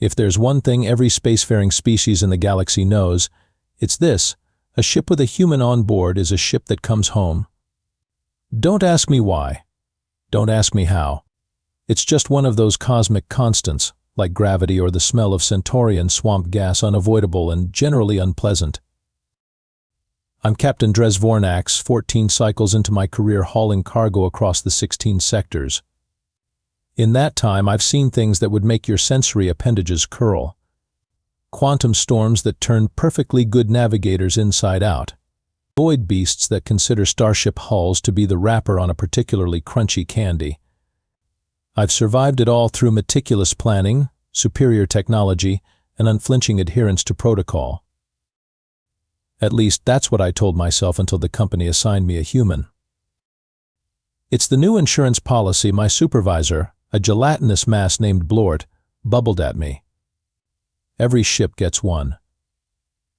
If there's one thing every spacefaring species in the galaxy knows, it's this: a ship with a human on board is a ship that comes home. Don't ask me why. Don't ask me how. It's just one of those cosmic constants, like gravity or the smell of Centaurian swamp gas, unavoidable and generally unpleasant. I'm Captain Drez Vornax, 14 cycles into my career hauling cargo across the 16 sectors. In that time, I've seen things that would make your sensory appendages curl. Quantum storms that turn perfectly good navigators inside out. Void beasts that consider starship hulls to be the wrapper on a particularly crunchy candy. I've survived it all through meticulous planning, superior technology, and unflinching adherence to protocol. At least that's what I told myself until the company assigned me a human. It's the new insurance policy my supervisor, a gelatinous mass named Blort, bubbled at me. Every ship gets one.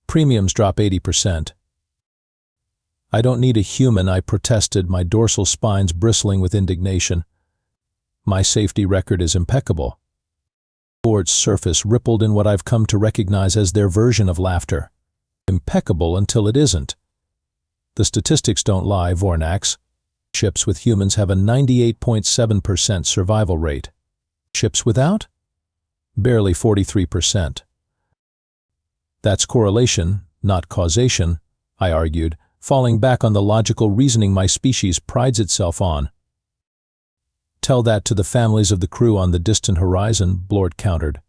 Premiums drop 80%. I don't need a human, I protested, my dorsal spines bristling with indignation. My safety record is impeccable. Blort's surface rippled in what I've come to recognize as their version of laughter. Impeccable until it isn't. The statistics don't lie, Vornax. Ships with humans have a 98.7% survival rate. Ships without? Barely 43%. That's correlation, not causation, I argued, falling back on the logical reasoning my species prides itself on. Tell that to the families of the crew on the distant horizon, Blort countered.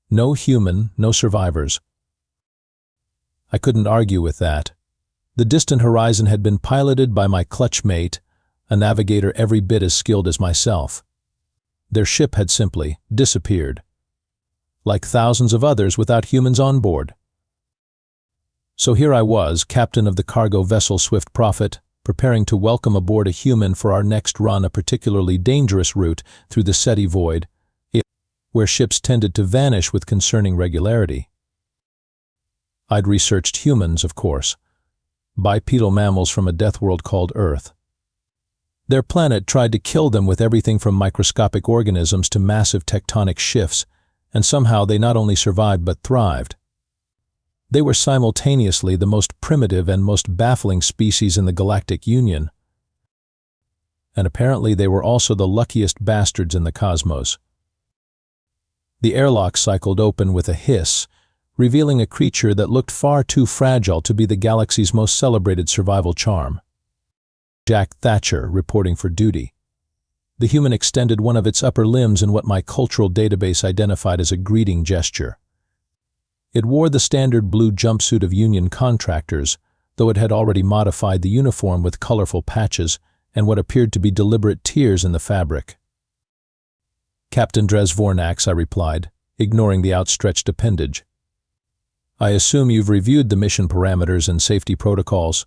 No human, no survivors. I couldn't argue with that. The distant horizon had been piloted by my clutch mate, a navigator every bit as skilled as myself. Their ship had simply disappeared, like thousands of others without humans on board. So here I was, captain of the cargo vessel Swift Prophet, preparing to welcome aboard a human for our next run, a particularly dangerous route through the SETI void, where ships tended to vanish with concerning regularity. I'd researched humans, of course, bipedal mammals from a death world called Earth. Their planet tried to kill them with everything from microscopic organisms to massive tectonic shifts, and somehow they not only survived but thrived. They were simultaneously the most primitive and most baffling species in the Galactic Union. And apparently they were also the luckiest bastards in the cosmos. The airlock cycled open with a hiss, revealing a creature that looked far too fragile to be the galaxy's most celebrated survival charm. Jack Thatcher, reporting for duty. The human extended one of its upper limbs in what my cultural database identified as a greeting gesture. It wore the standard blue jumpsuit of union contractors, though it had already modified the uniform with colorful patches and what appeared to be deliberate tears in the fabric. Captain Drez Vornax, I replied, ignoring the outstretched appendage. I assume you've reviewed the mission parameters and safety protocols.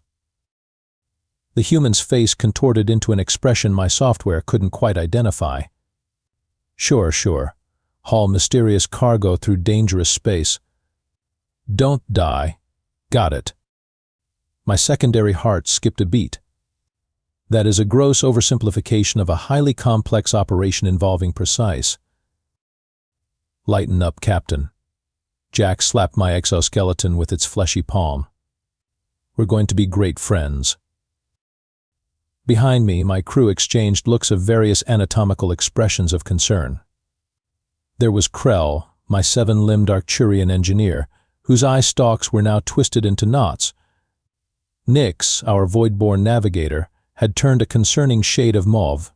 The human's face contorted into an expression my software couldn't quite identify. Sure. Haul mysterious cargo through dangerous space. Don't die. Got it. My secondary heart skipped a beat. That is a gross oversimplification of a highly complex operation involving precise. Lighten up, Captain. Jack slapped my exoskeleton with its fleshy palm. We're going to be great friends. Behind me, my crew exchanged looks of various anatomical expressions of concern. There was Krell, my 7-limbed Arcturian engineer, whose eye stalks were now twisted into knots. Nix, our void-born navigator, had turned a concerning shade of mauve.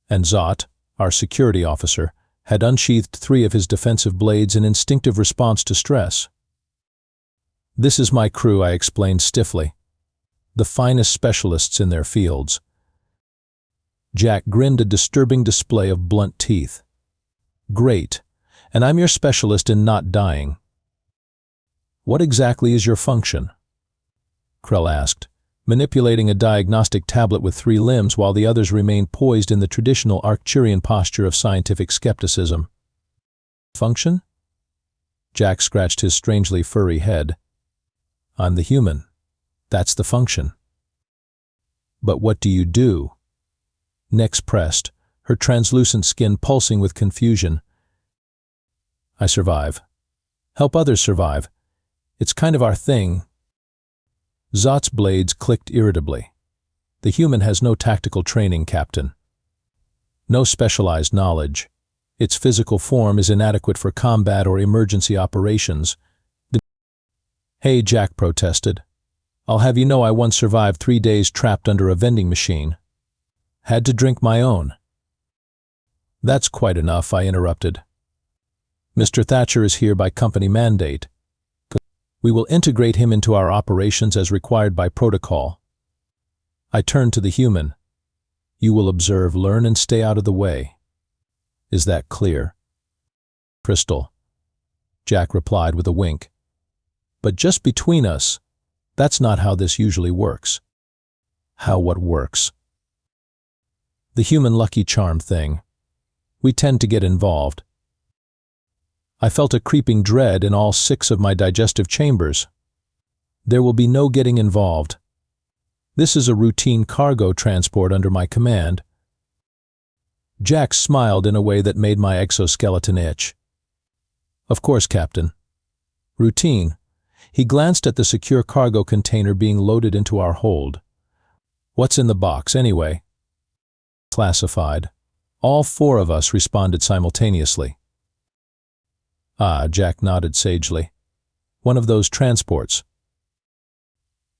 And Zot, our security officer, had unsheathed 3 of his defensive blades in instinctive response to stress. This is my crew, I explained stiffly. The finest specialists in their fields. Jack grinned, a disturbing display of blunt teeth. Great, and I'm your specialist in not dying. What exactly is your function? Krell asked, manipulating a diagnostic tablet with 3 limbs while the others remained poised in the traditional Arcturian posture of scientific skepticism. Function? Jack scratched his strangely furry head. I'm the human. That's the function. But what do you do? Nix pressed, her translucent skin pulsing with confusion. I survive. Help others survive. It's kind of our thing. Zot's blades clicked irritably. The human has no tactical training, Captain. No specialized knowledge. Its physical form is inadequate for combat or emergency operations. Hey, Jack protested. I'll have you know I once survived 3 days trapped under a vending machine. Had to drink my own. That's quite enough, I interrupted. Mr. Thatcher is here by company mandate. We will integrate him into our operations as required by protocol. I turned to the human. You will observe, learn, and stay out of the way. Is that clear? Crystal. Jack replied with a wink. But just between us, that's not how this usually works. How what works? The human lucky charm thing. We tend to get involved. I felt a creeping dread in all 6 of my digestive chambers. There will be no getting involved. This is a routine cargo transport under my command. Jack smiled in a way that made my exoskeleton itch. Of course, Captain. Routine. He glanced at the secure cargo container being loaded into our hold. What's in the box, anyway? Classified. All 4 of us responded simultaneously. Ah, Jack nodded sagely. One of those transports.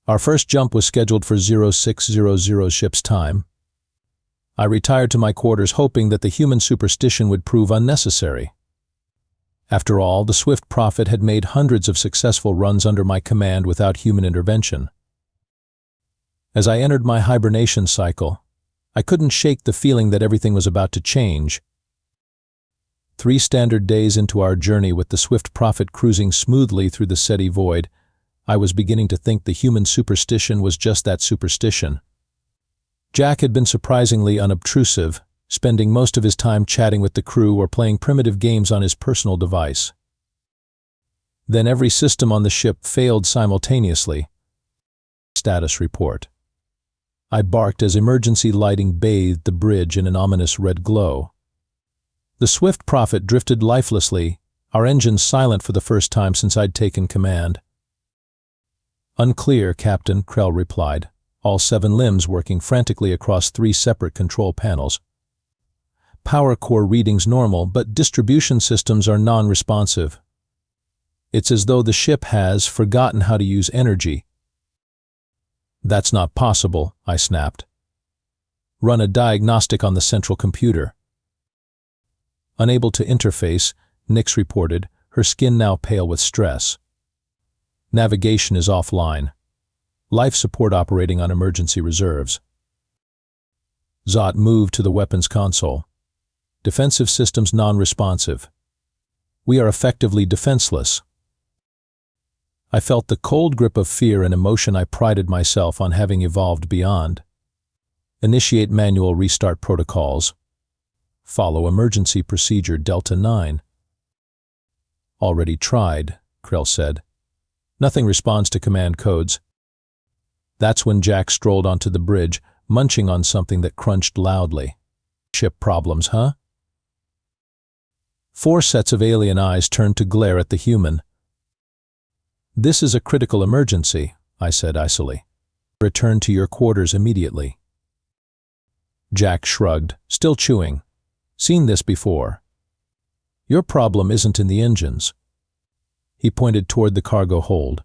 Our first jump was scheduled for 0600 ship's time. I retired to my quarters hoping that the human superstition would prove unnecessary. After all, the Swift Prophet had made hundreds of successful runs under my command without human intervention. As I entered my hibernation cycle, I couldn't shake the feeling that everything was about to change. 3 standard days into our journey with the Swift Prophet cruising smoothly through the Seti void, I was beginning to think the human superstition was just that, superstition. Jack had been surprisingly unobtrusive, spending most of his time chatting with the crew or playing primitive games on his personal device. Then every system on the ship failed simultaneously. Status report. I barked as emergency lighting bathed the bridge in an ominous red glow. The Swift Prophet drifted lifelessly, our engines silent for the first time since I'd taken command. Unclear, Captain, Krell replied, all 7 limbs working frantically across 3 separate control panels. Power core readings normal, but distribution systems are non-responsive. It's as though the ship has forgotten how to use energy. That's not possible, I snapped. Run a diagnostic on the central computer. Unable to interface, Nix reported, her skin now pale with stress. Navigation is offline. Life support operating on emergency reserves. Zot moved to the weapons console. Defensive systems non-responsive. We are effectively defenseless. I felt the cold grip of fear and emotion I prided myself on having evolved beyond. Initiate manual restart protocols. Follow emergency procedure Delta 9. Already tried, Krell said. Nothing responds to command codes. That's when Jack strolled onto the bridge, munching on something that crunched loudly. Ship problems, huh? 4 sets of alien eyes turned to glare at the human. This is a critical emergency, I said icily. Return to your quarters immediately. Jack shrugged, still chewing. Seen this before. Your problem isn't in the engines. He pointed toward the cargo hold.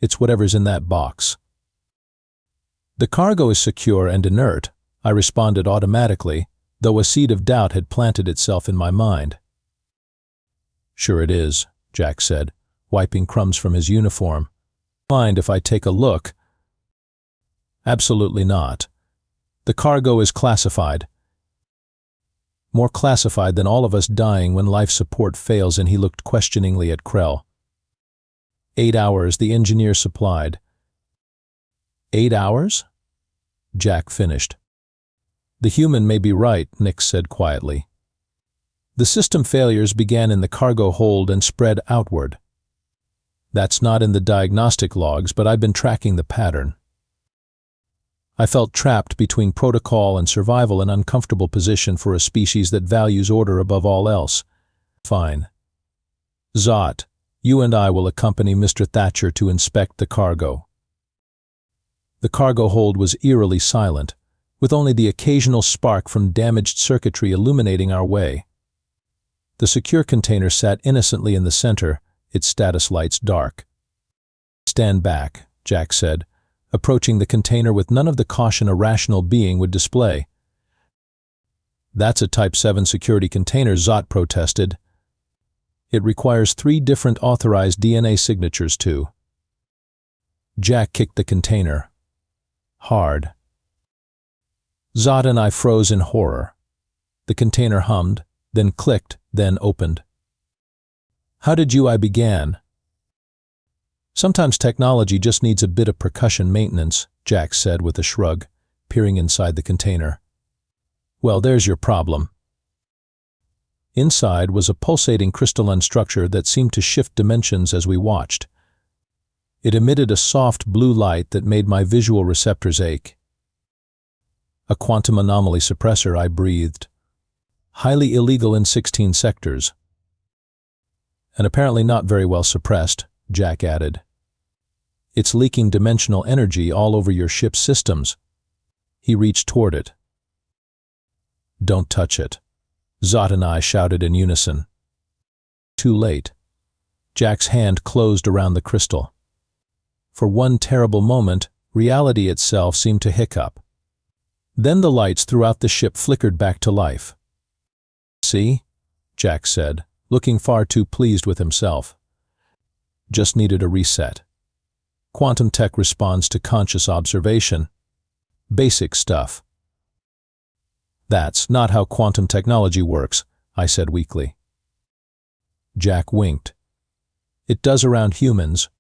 It's whatever's in that box. The cargo is secure and inert, I responded automatically, though a seed of doubt had planted itself in my mind. Sure it is, Jack said, wiping crumbs from his uniform. Mind if I take a look? Absolutely not. The cargo is classified. More classified than all of us dying when life support fails, and he looked questioningly at Krell. 8 hours, the engineer supplied. 8 hours? Jack finished. The human may be right, Nix said quietly. The system failures began in the cargo hold and spread outward. That's not in the diagnostic logs, but I've been tracking the pattern. I felt trapped between protocol and survival, an uncomfortable position for a species that values order above all else. Fine. Zot, you and I will accompany Mr. Thatcher to inspect the cargo. The cargo hold was eerily silent, with only the occasional spark from damaged circuitry illuminating our way. The secure container sat innocently in the center, its status lights dark. "Stand back," Jack said, approaching the container with none of the caution a rational being would display. "That's a Type 7 security container," Zot protested. "It requires 3 different authorized DNA signatures too." Jack kicked the container. Hard. Zot and I froze in horror. The container hummed, then clicked, then opened. "How did I began?" "Sometimes technology just needs a bit of percussion maintenance," Jack said with a shrug, peering inside the container. "Well, there's your problem." Inside was a pulsating crystalline structure that seemed to shift dimensions as we watched. It emitted a soft blue light that made my visual receptors ache. "A quantum anomaly suppressor," I breathed. "Highly illegal in 16 sectors." "And apparently not very well suppressed," Jack added. "It's leaking dimensional energy all over your ship's systems." He reached toward it. "Don't touch it," Zot and I shouted in unison. Too late. Jack's hand closed around the crystal. For one terrible moment, reality itself seemed to hiccup. Then the lights throughout the ship flickered back to life. "See?" Jack said, looking far too pleased with himself. "Just needed a reset. Quantum tech responds to conscious observation. Basic stuff." "That's not how quantum technology works," I said weakly. Jack winked. "It does around humans.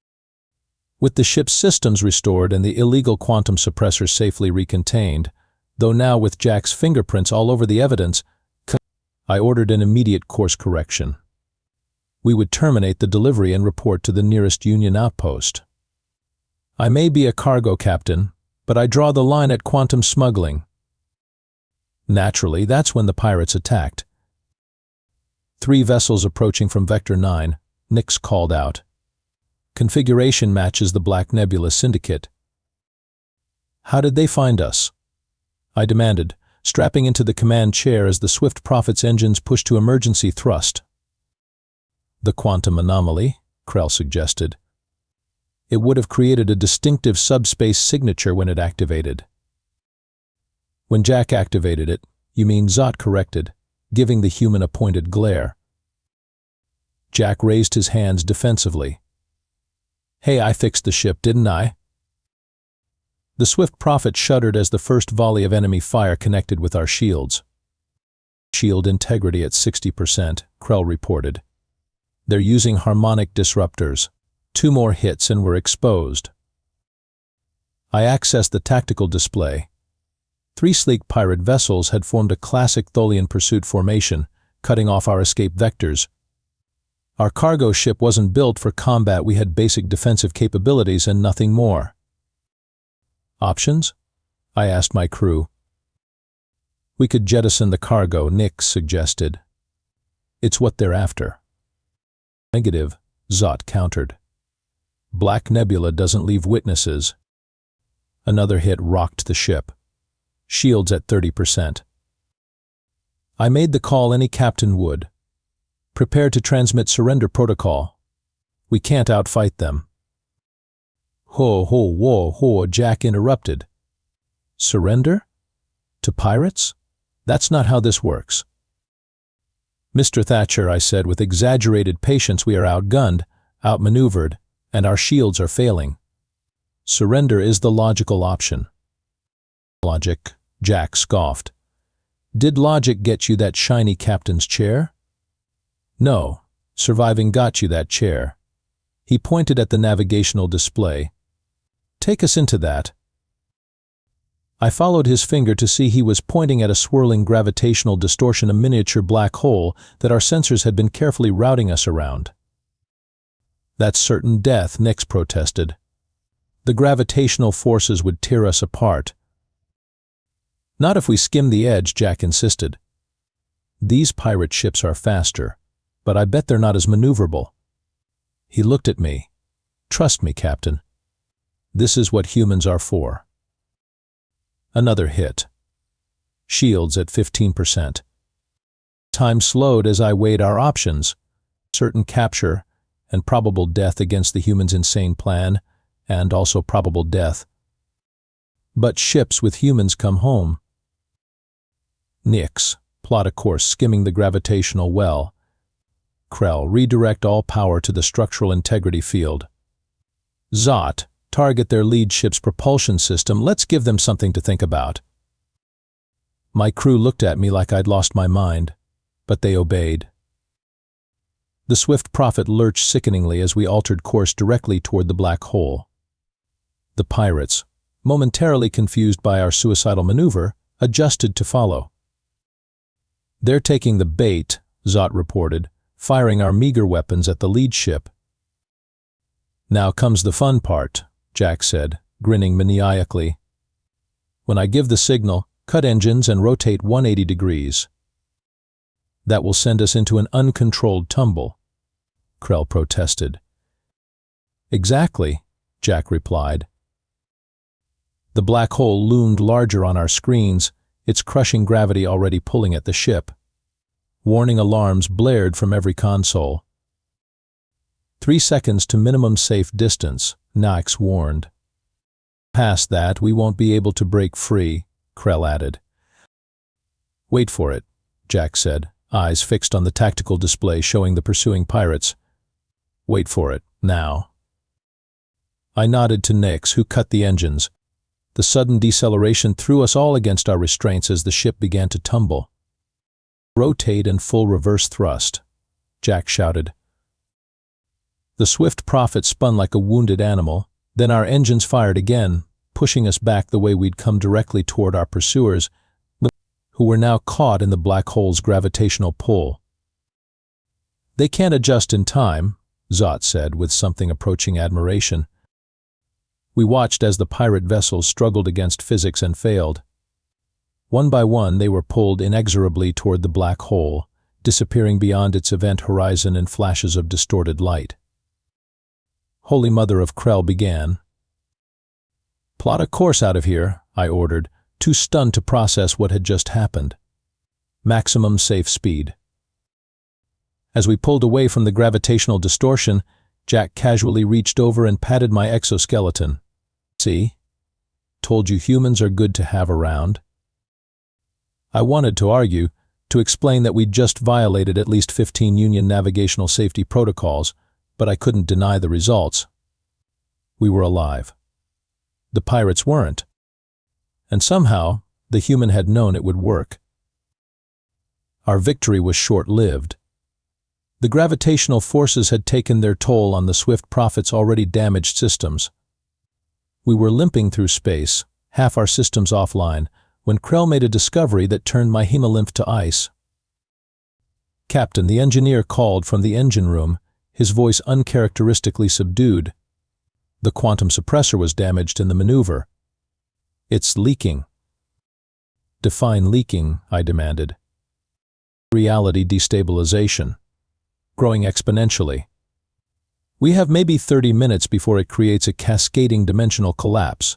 With the ship's systems restored and the illegal quantum suppressor safely recontained, though now with Jack's fingerprints all over the evidence, I ordered an immediate course correction. We would terminate the delivery and report to the nearest Union outpost. "I may be a cargo captain, but I draw the line at quantum smuggling." Naturally, that's when the pirates attacked. 3 vessels approaching from Vector 9, Nix called out. "Configuration matches the Black Nebula Syndicate." "How did they find us?" I demanded, strapping into the command chair as the Swift Prophet's engines pushed to emergency thrust. "The quantum anomaly," Krell suggested. "It would have created a distinctive subspace signature when it activated." "When Jack activated it, you mean," Zot corrected, giving the human a pointed glare. Jack raised his hands defensively. "Hey, I fixed the ship, didn't I?" The Swift Prophet shuddered as the first volley of enemy fire connected with our shields. "Shield integrity at 60%, Krell reported. "They're using harmonic disruptors. 2 more hits and we're exposed." I accessed the tactical display. 3 sleek pirate vessels had formed a classic Tholian pursuit formation, cutting off our escape vectors. Our cargo ship wasn't built for combat. We had basic defensive capabilities and nothing more. "Options?" I asked my crew. "We could jettison the cargo," Nix suggested. "It's what they're after." "Negative," Zot countered. "Black Nebula doesn't leave witnesses." Another hit rocked the ship. Shields at 30%. I made the call any captain would. "Prepare to transmit surrender protocol. We can't outfight them." Whoa, Jack interrupted. "Surrender? To pirates? That's not how this works." "Mr. Thatcher," I said with exaggerated patience, "we are outgunned, outmaneuvered, and our shields are failing. Surrender is the logical option." "Logic," Jack scoffed. "Did logic get you that shiny captain's chair?" "No, surviving got you that chair." He pointed at the navigational display. "Take us into that." I followed his finger to see he was pointing at a swirling gravitational distortion, a miniature black hole that our sensors had been carefully routing us around. "That's certain death," Nix protested. "The gravitational forces would tear us apart." "Not if we skim the edge," Jack insisted. "These pirate ships are faster, but I bet they're not as maneuverable. He looked at me. Trust me, Captain. This is what humans are for. Another hit. Shields at 15%. Time slowed as I weighed our options. Certain capture and probable death against the humans' insane plan, and also probable death. But ships with humans come home. Nix, plot a course skimming the gravitational well. Krell, redirect all power to the structural integrity field. Zot, target their lead ship's propulsion system. Let's give them something to think about. My crew looked at me like I'd lost my mind, but they obeyed. The Swift Prophet lurched sickeningly as we altered course directly toward the black hole. The pirates, momentarily confused by our suicidal maneuver, adjusted to follow. They're taking the bait, Zot reported, firing our meager weapons at the lead ship. Now comes the fun part, Jack said, grinning maniacally. When I give the signal, cut engines and rotate 180 degrees. That will send us into an uncontrolled tumble, Krell protested. Exactly, Jack replied. The black hole loomed larger on our screens, its crushing gravity already pulling at the ship. Warning alarms blared from every console. 3 seconds to minimum safe distance, Nax warned. Past that, we won't be able to break free, Krell added. Wait for it, Jack said, eyes fixed on the tactical display showing the pursuing pirates. Wait for it, now. I nodded to Nix, who cut the engines. The sudden deceleration threw us all against our restraints as the ship began to tumble. Rotate and full reverse thrust, Jack shouted. The Swift Prophet spun like a wounded animal, then our engines fired again, pushing us back the way we'd come directly toward our pursuers, who were now caught in the black hole's gravitational pull. They can't adjust in time, Zot said with something approaching admiration. We watched as the pirate vessels struggled against physics and failed. One by one, they were pulled inexorably toward the black hole, disappearing beyond its event horizon in flashes of distorted light. Holy Mother of Krell began. Plot a course out of here, I ordered, too stunned to process what had just happened. Maximum safe speed. As we pulled away from the gravitational distortion, Jack casually reached over and patted my exoskeleton. See? Told you humans are good to have around. I wanted to argue, to explain that we'd just violated at least 15 Union navigational safety protocols, but I couldn't deny the results. We were alive. The pirates weren't. And somehow, the human had known it would work. Our victory was short-lived. The gravitational forces had taken their toll on the Swift Prophet's already damaged systems. We were limping through space, half our systems offline, when Krell made a discovery that turned my hemolymph to ice. Captain, the engineer called from the engine room, his voice uncharacteristically subdued. The quantum suppressor was damaged in the maneuver. It's leaking. Define leaking, I demanded. Reality destabilization. Growing exponentially. We have maybe 30 minutes before it creates a cascading dimensional collapse.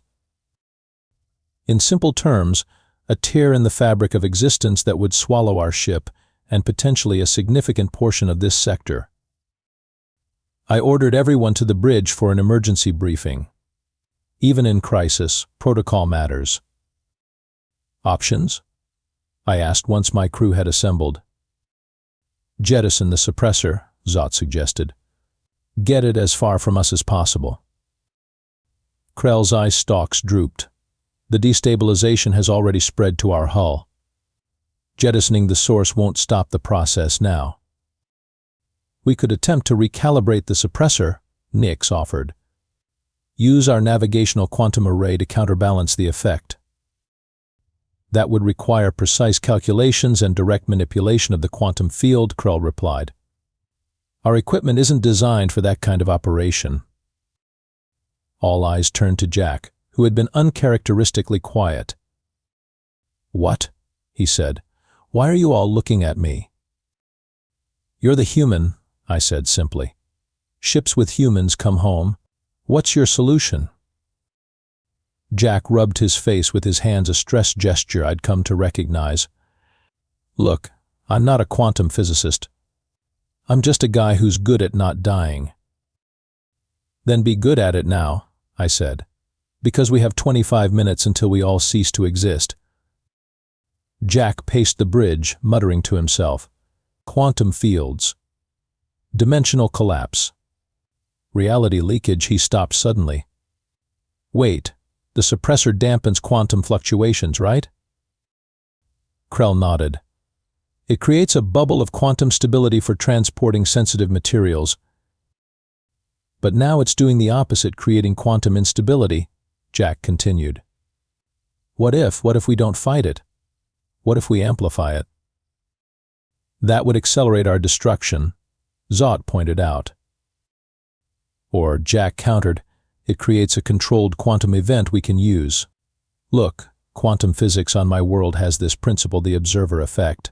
In simple terms, a tear in the fabric of existence that would swallow our ship and potentially a significant portion of this sector. I ordered everyone to the bridge for an emergency briefing. Even in crisis, protocol matters. Options? I asked once my crew had assembled. Jettison the suppressor, Zot suggested. Get it as far from us as possible. Krell's eye stalks drooped. The destabilization has already spread to our hull. Jettisoning the source won't stop the process now. We could attempt to recalibrate the suppressor, Nix offered. Use our navigational quantum array to counterbalance the effect. That would require precise calculations and direct manipulation of the quantum field, Krell replied. Our equipment isn't designed for that kind of operation. All eyes turned to Jack, who had been uncharacteristically quiet. What? He said. Why are you all looking at me? You're the human, I said simply. Ships with humans come home. What's your solution? Jack rubbed his face with his hands, a stress gesture I'd come to recognize. Look, I'm not a quantum physicist. I'm just a guy who's good at not dying. Then be good at it now, I said, because we have 25 minutes until we all cease to exist. Jack paced the bridge, muttering to himself. Quantum fields. Dimensional collapse. Reality leakage. He stopped suddenly. Wait, the suppressor dampens quantum fluctuations, right? Krell nodded. It creates a bubble of quantum stability for transporting sensitive materials. But now it's doing the opposite, creating quantum instability, Jack continued. What if we don't fight it? What if we amplify it? That would accelerate our destruction, Zot pointed out. Or, Jack countered, it creates a controlled quantum event we can use. Look, quantum physics on my world has this principle, the observer effect.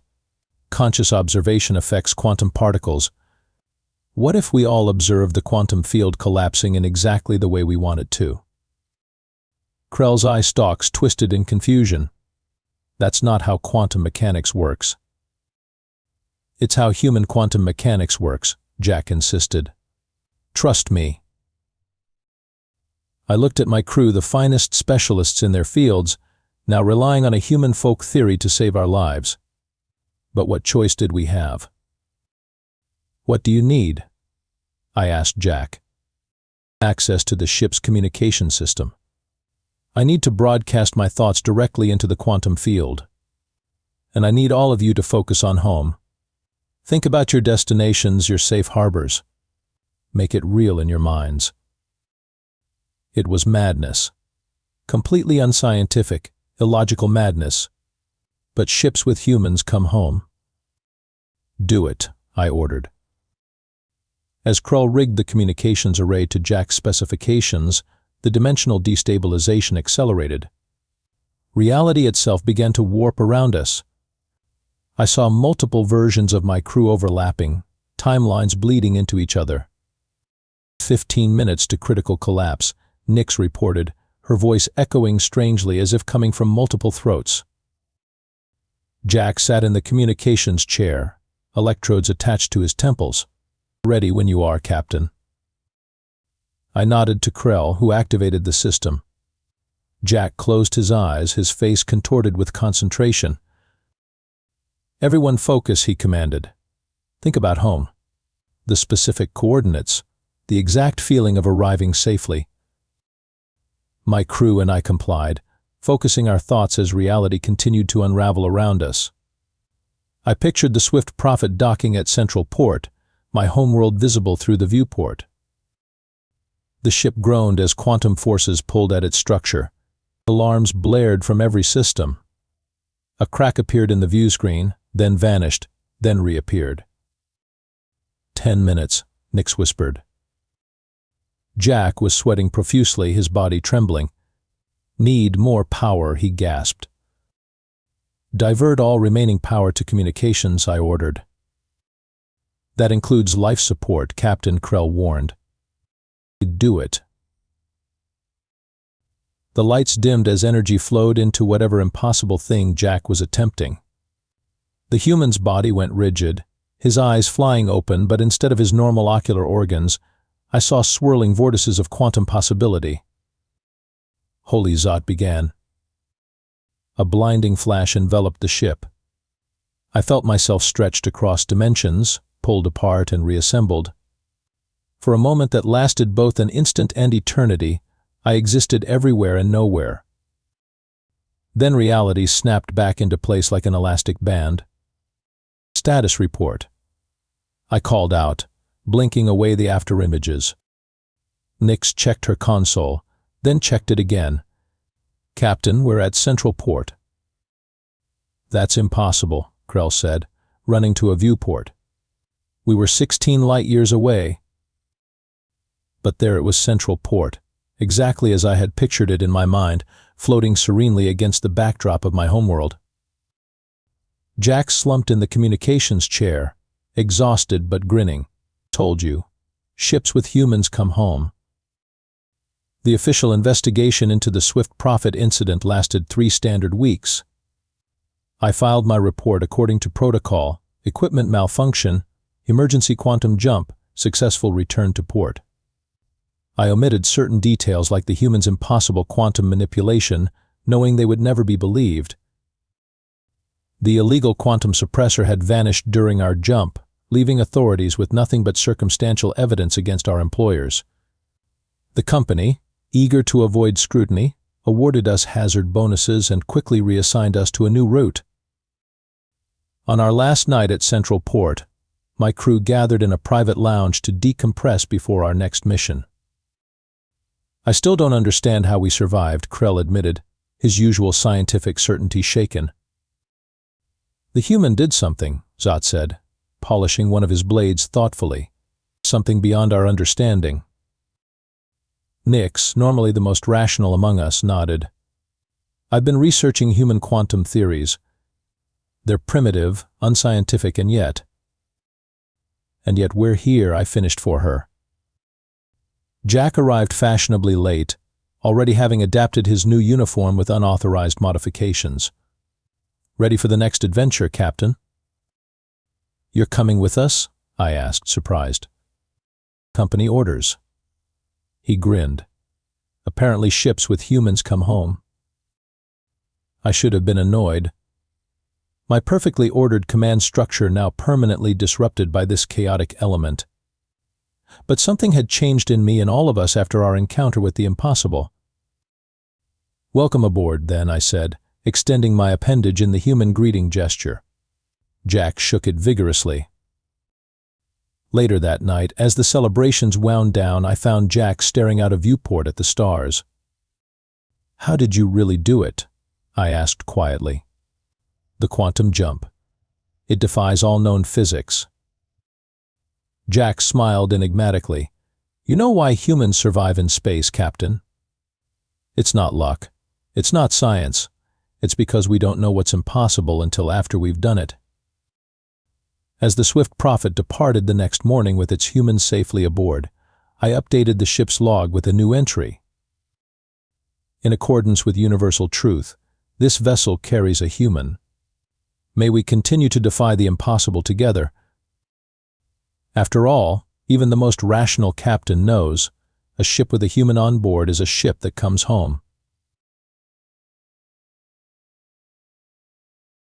Conscious observation affects quantum particles. What if we all observe the quantum field collapsing in exactly the way we want it to? Krell's eye stalks twisted in confusion. That's not how quantum mechanics works. It's how human quantum mechanics works, Jack insisted. Trust me. I looked at my crew, the finest specialists in their fields, now relying on a human folk theory to save our lives. But what choice did we have? What do you need? I asked Jack. Access to the ship's communication system. I need to broadcast my thoughts directly into the quantum field. And I need all of you to focus on home. Think about your destinations, your safe harbors. Make it real in your minds. It was madness. Completely unscientific, illogical madness. But ships with humans come home. Do it, I ordered. As Krell rigged the communications array to Jack's specifications, the dimensional destabilization accelerated. Reality itself began to warp around us. I saw multiple versions of my crew overlapping, timelines bleeding into each other. 15 minutes to critical collapse, Nix reported, her voice echoing strangely as if coming from multiple throats. Jack sat in the communications chair, electrodes attached to his temples. Ready when you are, Captain. I nodded to Krell, who activated the system. Jack closed his eyes, his face contorted with concentration. Everyone focus, he commanded. Think about home. The specific coordinates, the exact feeling of arriving safely. My crew and I complied, focusing our thoughts as reality continued to unravel around us. I pictured the Swift Prophet docking at Central Port, my homeworld visible through the viewport. The ship groaned as quantum forces pulled at its structure. Alarms blared from every system. A crack appeared in the view screen, then vanished, then reappeared. 10 minutes, Nix whispered. Jack was sweating profusely, his body trembling. Need more power, he gasped. Divert all remaining power to communications, I ordered. That includes life support, Captain Krell warned. Do it. The lights dimmed as energy flowed into whatever impossible thing Jack was attempting. The human's body went rigid, his eyes flying open, but instead of his normal ocular organs, I saw swirling vortices of quantum possibility. Holy Zot began. A blinding flash enveloped the ship. I felt myself stretched across dimensions, pulled apart and reassembled. For a moment that lasted both an instant and eternity, I existed everywhere and nowhere. Then reality snapped back into place like an elastic band. Status report. I called out, blinking away the afterimages. Nix checked her console, then checked it again. Captain, we're at Central Port. That's impossible, Krell said, running to a viewport. We were 16 light years away. But there it was, Central Port, exactly as I had pictured it in my mind, floating serenely against the backdrop of my homeworld. Jack slumped in the communications chair, exhausted but grinning. Told you. ships with humans come home. The official investigation into the Swift Prophet incident lasted 3 standard weeks. I filed my report according to protocol: equipment malfunction, emergency quantum jump, successful return to port. I omitted certain details like the humans' impossible quantum manipulation, knowing they would never be believed. The illegal quantum suppressor had vanished during our jump, leaving authorities with nothing but circumstantial evidence against our employers. The company, eager to avoid scrutiny, awarded us hazard bonuses and quickly reassigned us to a new route. On our last night at Central Port, my crew gathered in a private lounge to decompress before our next mission. I still don't understand how we survived, Krell admitted, his usual scientific certainty shaken. The human did something, Zot said, polishing one of his blades thoughtfully. Something beyond our understanding. Nix, normally the most rational among us, nodded. I've been researching human quantum theories. They're primitive, unscientific, and yet we're here, I finished for her. Jack arrived fashionably late, already having adapted his new uniform with unauthorized modifications. Ready for the next adventure, Captain? You're coming with us? I asked, surprised. Company orders. He grinned. Apparently ships with humans come home. I should have been annoyed. My perfectly ordered command structure now permanently disrupted by this chaotic element. But something had changed in me and all of us after our encounter with the impossible. Welcome aboard, then, I said, extending my appendage in the human greeting gesture. Jack shook it vigorously. Later that night, as the celebrations wound down, I found Jack staring out a viewport at the stars. How did you really do it? I asked quietly. The quantum jump. It defies all known physics. Jack smiled enigmatically. You know why humans survive in space, Captain? It's not luck. It's not science. It's because we don't know what's impossible until after we've done it. As the Swift Prophet departed the next morning with its humans safely aboard, I updated the ship's log with a new entry. In accordance with universal truth, this vessel carries a human. May we continue to defy the impossible together. After all, even the most rational captain knows, a ship with a human on board is a ship that comes home.